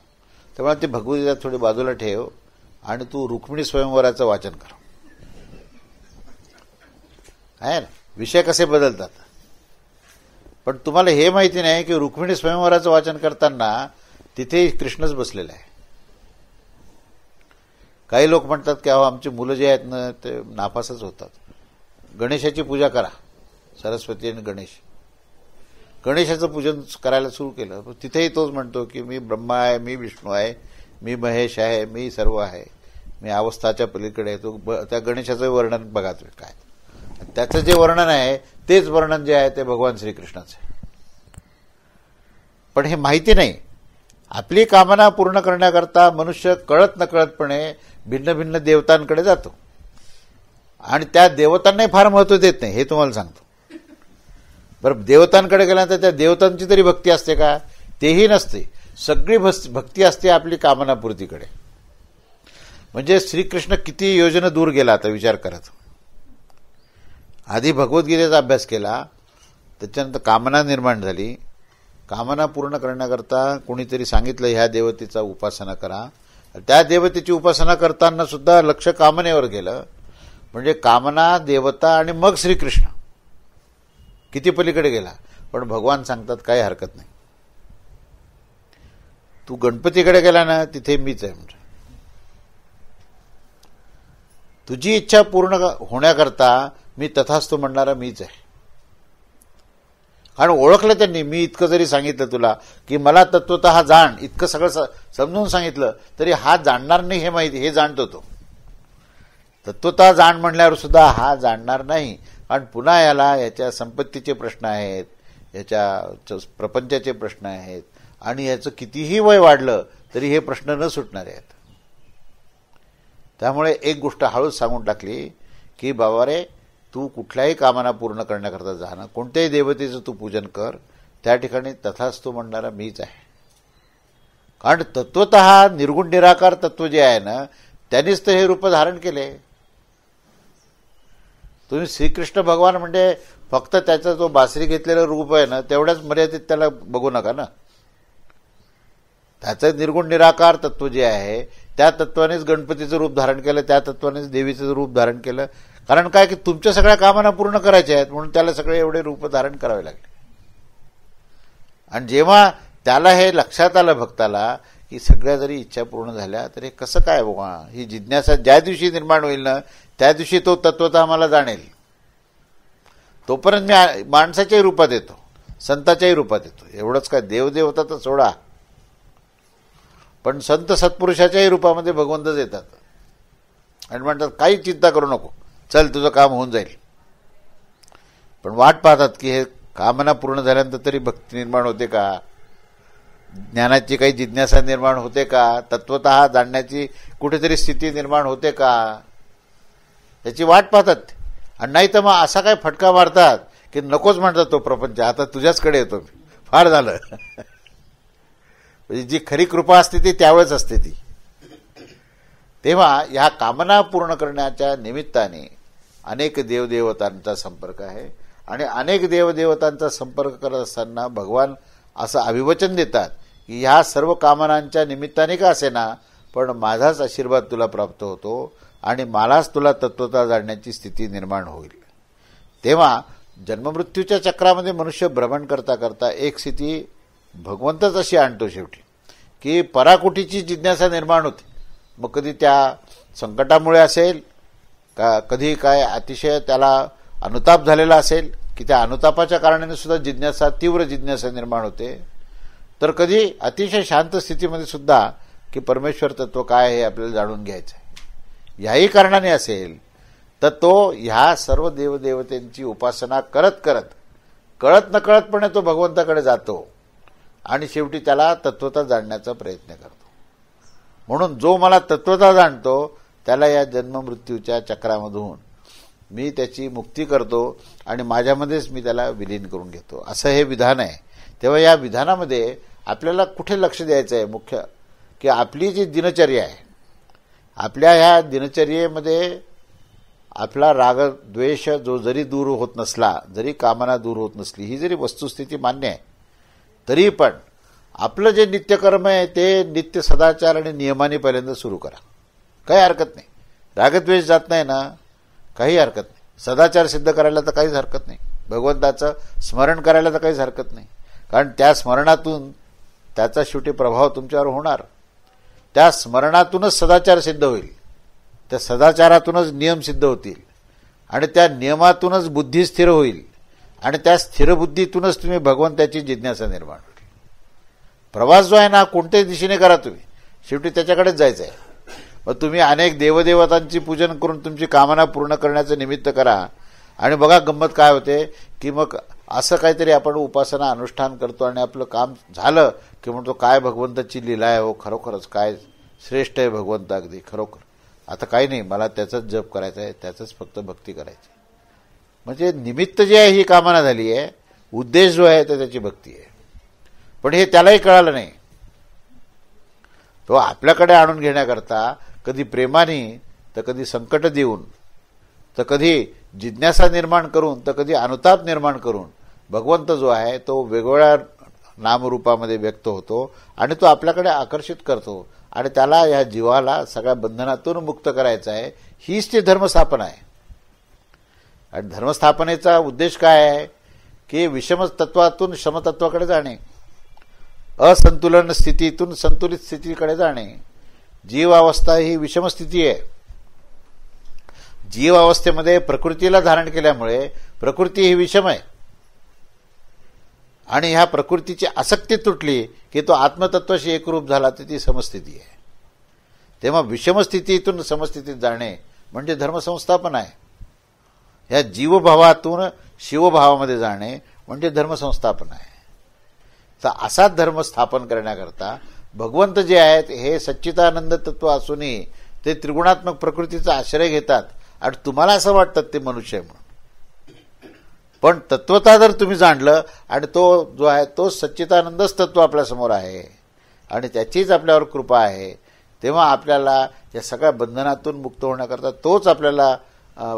त्यामुळे ती भगवद्गीता थोडी बाजूला ठेव आणि तू रुक्मिणी स्वयंवराचं वाचन कर. आहे ना, विषय कसे बदलतात. पण तुम्हाला हे माहिती नाही की रुक्मिणी स्वयंवराचं वाचन करताना तिथे कृष्णच बसलेला आहे. काही लोक म्हणतात की अहो आमची मुलं जे आहेत ना ते नापासच होतात. गणेशाची पूजा करा, सरस्वती आणि गणेशाचं पूजन करायला सुरू केलं. तिथेही तोच म्हणतो की मी ब्रह्मा आहे, मी विष्णू आहे, मी महेश आहे, मी सर्व आहे, मी अवस्थाच्या पलीकडे आहे. तो त्या गणेशाचं वर्णन बघा तुम्ही काय. त्याचं जे वर्णन आहे तेच वर्णन जे आहे ते भगवान श्रीकृष्णाचं आहे. पण हे माहिती नाही. आपली कामना पूर्ण करण्याकरता मनुष्य कळत नकळतपणे भिन्न भिन्न देवतांकडे जातो आणि त्या देवतांनाही फार महत्व देत नाही, हे तुम्हाला सांगतो. बरं, देवतांकडे गेल्यानंतर त्या देवतांची तरी भक्ती असते का, तेही नसते. सगळी भक्ती असते आपली कामनापूर्तीकडे. म्हणजे श्रीकृष्ण किती योजना दूर गेला आता विचार करत. आधी भगवद्गीतेचा अभ्यास केला, त्याच्यानंतर कामना निर्माण झाली. कामना पूर्ण करण्याकरता कोणीतरी सांगितलं ह्या देवतेचा उपासना करा. त्या देवतेची उपासना करताना सुद्धा लक्ष कामनेवर गेलं. म्हणजे कामना, देवता आणि मग श्रीकृष्ण किती पलीकडे गेला. पण भगवान सांगतात काही हरकत नाही, तू गणपतीकडे गेला ना तिथे मीच आहे. म्हणजे तुझी इच्छा पूर्ण होण्याकरता मी तथास्तु म्हणणारा मीच आहे. कारण ओळखलं त्यांनी, मी इतकं जरी सांगितलं तुला की मला तत्वतः जाण, इतकं सगळं समजून सांगितलं तरी हा जाणणार नाही हे माहिती, हे जाणतो तो. तत्वतः जाण म्हणल्यावर सुद्धा हा जाणणार नाही. कारण पुन्हा याच्या संपत्तीचे प्रश्न आहेत, याच्या प्रपंचाचे प्रश्न आहेत, आणि याचं कितीही वय वाढलं तरी हे प्रश्न न सुटणारे आहेत. त्यामुळे एक गोष्ट हळूच सांगून टाकली की बाबा रे, तू कुठल्याही कामना पूर्ण करण्याकरता जाणं, कोणत्याही देवतेचं तू पूजन कर, त्या ठिकाणी तथास्तु म्हणणारा मीच आहे. कारण तत्वतः निर्गुण निराकार तत्व जे आहे ना, त्यांनीच तर हे रूप धारण केले. तुम्ही श्रीकृष्ण भगवान म्हणजे फक्त त्याचा जो बासरी घेतलेला रूप आहे ना, तेवढ्याच मर्यादित त्याला बघू नका ना. त्याचं निर्गुण निराकार तत्व जे आहे त्या तत्वानेच गणपतीचं रूप धारण केलं, त्या तत्वानेच देवीचं रूप धारण केलं. कारण काय की तुमच्या सगळ्या कामना पूर्ण करायच्या आहेत म्हणून त्याला सगळे एवढे रूप धारण करावे लागले. आणि जेव्हा त्याला हे लक्षात आलं भक्ताला की सगळ्या जरी इच्छा पूर्ण झाल्या तरी कसं काय बाबा, ही जिज्ञासा ज्या दिवशी निर्माण होईल ना त्या दिवशी तो तत्वतः मला जाणेल. तोपर्यंत मी माणसाच्याही रूपात येतो, संताच्याही रूपात येतो. एवढंच काय, देवदेवता तर सोडा, पण संत सत्पुरुषाच्याही रूपामध्ये भगवंतच येतात आणि म्हणतात काही चिंता करू नको, चल तुझं काम होऊन जाईल. पण वाट पाहतात की हे कामना पूर्ण झाल्यानंतर तरी भक्ती निर्माण होते का, ज्ञानाची काही जिज्ञासा निर्माण होते का, तत्वतः जाणण्याची कुठेतरी स्थिती निर्माण होते का, याची वाट पाहतात. आणि नाही तर मग असा काय फटका मारतात की नकोच म्हणतात तो प्रपंच, आता तुझ्याचकडे येतो मी, फार झालं. म्हणजे जी खरी कृपा असते ती त्यावेळेस असते ती. तेव्हा ह्या कामना पूर्ण करण्याच्या निमित्ताने अनेक देवदेवतांचा संपर्क आहे. आणि अनेक देवदेवतांचा संपर्क करत असताना भगवान असं अभिवचन देतात की ह्या सर्व कामनांच्या निमित्ताने का असेना, पण माझाच आशीर्वाद तुला प्राप्त होतो आणि मलाच तुला तत्वता जाणण्याची स्थिती निर्माण होईल. तेव्हा जन्ममृत्यूच्या चक्रामध्ये मनुष्य भ्रमण करता करता एक स्थिती भगवंतच अशी आणतो शेवटी की पराकुटीची जिज्ञासा निर्माण होते. मग कधी त्या संकटामुळे असेल का, कधी काय अतिशय त्याला अनुताप झालेला असेल की त्या अनुतापाच्या कारणाने सुद्धा जिज्ञासा, तीव्र जिज्ञासा निर्माण होते. तर कधी अतिशय शांत स्थितीमध्ये सुद्धा की परमेश्वर तत्व काय हे आपल्याला जाणून घ्यायचं आहे, याही कारणाने असेल तर तो ह्या सर्व देवदेवतेंची उपासना करत करत कळत नकळतपणे तो भगवंताकडे जातो आणि शेवटी त्याला तत्वता जाणण्याचा प्रयत्न करतो. म्हणून जो मला तत्वता जाणतो त्याला या जन्ममृत्यूच्या चक्रामधून मी त्याची मुक्ती करतो आणि माझ्यामध्येच मी त्याला विलीन करून घेतो, असं हे विधान आहे. तेव्हा या विधानामध्ये आपल्याला कुठे लक्ष द्यायचं आहे मुख्य, की आपली जी दिनचर्या आहे, आपल्या ह्या दिनचर्येमध्ये आपला राग द्वेष जो जरी दूर होत नसला, जरी कामना दूर होत नसली, ही जरी वस्तुस्थिती मान्य आहे, तरी पण आपलं जे नित्यकर्म आहे ते नित्य सदाचार आणि नियमाने पहिल्यांदा सुरू करा. काही हरकत नाही, रागद्वेष जात नाही ना, काही हरकत नाही. सदाचार सिद्ध करायला तर काहीच हरकत नाही, भगवंताचं स्मरण करायला तर काहीच हरकत नाही. कारण त्या स्मरणातून त्याचा शेवटी प्रभाव तुमच्यावर होणार. त्या स्मरणातूनच सदाचार सिद्ध होईल, त्या सदाचारातूनच नियम सिद्ध होतील आणि त्या नियमातूनच बुद्धी स्थिर होईल आणि त्या स्थिर बुद्धीतूनच तुम्ही भगवंताची जिज्ञासा निर्माण होईल. प्रवास जो आहे ना कोणत्याही दिशेने करा, तुम्ही शेवटी त्याच्याकडेच जायचं आहे. मग तुम्ही अनेक देवदेवतांची पूजन करून तुमची कामना पूर्ण करण्याचं निमित्त करा आणि बघा गंमत काय होते की मग असं काहीतरी आपण उपासना अनुष्ठान करतो आणि आपलं काम झालं की म्हणतो काय भगवंताची लीला आहे हो, खरोखरच काय श्रेष्ठ आहे भगवंत, अगदी खरोखर. आता काही नाही, मला त्याचाच जप करायचा आहे, त्याचंच फक्त भक्ती करायची. म्हणजे निमित्त जे आहे ही कामना झाली आहे, उद्देश जो आहे तर त्याची भक्ती आहे. पण हे त्यालाही कळालं नाही. तो आपल्याकडे आणून घेण्याकरता कधी प्रेमाने तर कधी संकट देऊन तर कधी जिज्ञासा निर्माण करून तर कधी अनुताप निर्माण करून भगवंत जो आहे तो वेगवेगळ्या नामरूपामध्ये व्यक्त होतो आणि तो आपल्याकडे आकर्षित करतो आणि त्याला या जीवाला सगळ्या बंधनातून मुक्त करायचं आहे. हीच ती धर्मस्थापना आहे. आणि धर्मस्थापनेचा उद्देश काय आहे की विषमतत्वातून समतत्वाकडे जाणे, असंतुलन स्थितीतून संतुलित स्थितीकडे जाणे. जीवावस्था ही विषमस्थिती आहे. जीवावस्थेमध्ये प्रकृतीला धारण केल्यामुळे प्रकृती ही विषम आहे आणि ह्या प्रकृतीची आसक्ती तुटली की तो आत्मतत्वाशी एकरूप झाला तर ती समस्थिती आहे. तेव्हा विषमस्थितीतून समस्थितीत जाणे म्हणजे धर्मसंस्थापन आहे. ह्या जीवभावातून शिवभावामध्ये जाणे म्हणजे धर्मसंस्थापन आहे. तर असा धर्म स्थापन करण्याकरता भगवंत जे आहेत हे सच्चिदानंद तत्व असूनही ते त्रिगुणात्मक प्रकृतीचा आश्रय घेतात आणि तुम्हाला असं वाटतं ते मनुष्य आहे म्हणून. पण तत्वता जर तुम्ही जाणलं आणि तो जो आहे तो सच्चिदानंदच तत्व आपल्यासमोर आहे आणि त्याचीच आपल्यावर कृपा आहे, तेव्हा आपल्याला या सगळ्या बंधनातून मुक्त होण्याकरता तोच आपल्याला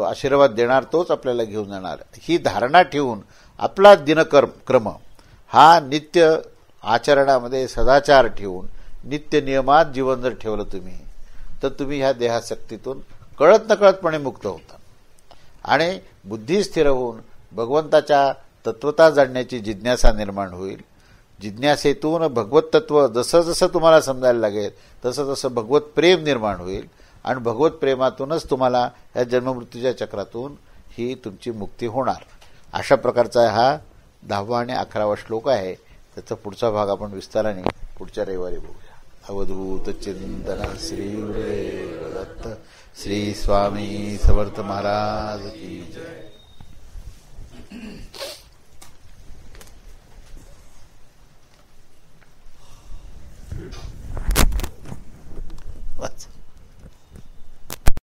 आशीर्वाद देणार, तोच आपल्याला घेऊन जाणार. ही धारणा ठेवून आपला दिनक्रम हा नित्य आचरणामध्ये सदाचार ठेवून नित्य नियमात जीवन जर ठेवलं तुम्ही तर तुम्ही ह्या देहासक्तीतून कळत नकळतपणे मुक्त होता आणि बुद्धी स्थिर होऊन भगवंताच्या तत्वता जाणण्याची जिज्ञासा निर्माण होईल. जिज्ञासेतून भगवत तत्व जसं जसं तुम्हाला समजायला लागेल तसं तसं भगवत प्रेम निर्माण होईल आणि भगवत प्रेमातूनच तुम्हाला या जन्ममृत्यूच्या चक्रातून ही तुमची मुक्ती होणार. अशा प्रकारचा हा 10वा आणि 11वा श्लोक आहे. त्याचा पुढचा भाग आपण विस्ताराने पुढच्या रविवारी बघूया. अवधूत चिंतन श्री गुरुदेव दत्त. श्री स्वामी समर्थ महाराज की जय.